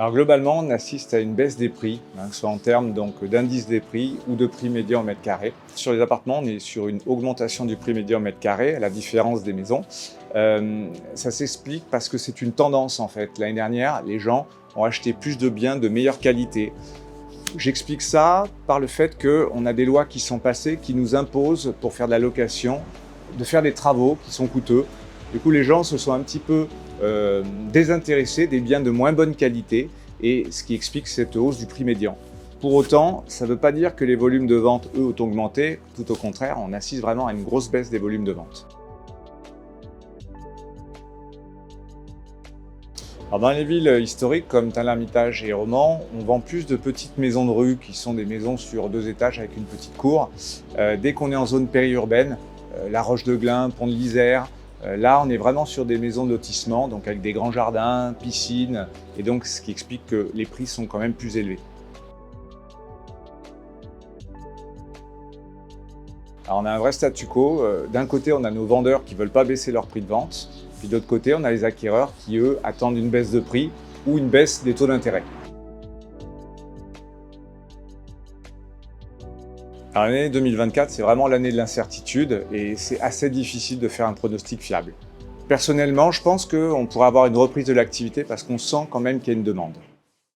Alors globalement, on assiste à une baisse des prix, que ce soit en termes d'indice des prix ou de prix médian au mètre carré. Sur les appartements, on est sur une augmentation du prix médian au mètre carré, à la différence des maisons. Ça s'explique parce que c'est une tendance en fait. L'année dernière, les gens ont acheté plus de biens de meilleure qualité. J'explique ça par le fait qu'on a des lois qui sont passées qui nous imposent, pour faire de la location, de faire des travaux qui sont coûteux. Du coup, les gens se sont un petit peu désintéressés des biens de moins bonne qualité, et ce qui explique cette hausse du prix médian. Pour autant, ça ne veut pas dire que les volumes de vente, eux, ont augmenté. Tout au contraire, on assiste vraiment à une grosse baisse des volumes de vente. Alors dans les villes historiques comme Tain-l'Hermitage et Romans, on vend plus de petites maisons de rue qui sont des maisons sur 2 étages avec une petite cour. Dès qu'on est en zone périurbaine, La Roche-de-Glin, Pont de l'Isère, là on est vraiment sur des maisons de lotissement, donc avec des grands jardins, piscines, et donc ce qui explique que les prix sont quand même plus élevés. Alors on a un vrai statu quo. D'un côté, on a nos vendeurs qui ne veulent pas baisser leur prix de vente. Puis de l'autre côté, on a les acquéreurs qui, eux, attendent une baisse de prix ou une baisse des taux d'intérêt. Alors l'année 2024, c'est vraiment l'année de l'incertitude et c'est assez difficile de faire un pronostic fiable. Personnellement, je pense qu'on pourrait avoir une reprise de l'activité parce qu'on sent quand même qu'il y a une demande.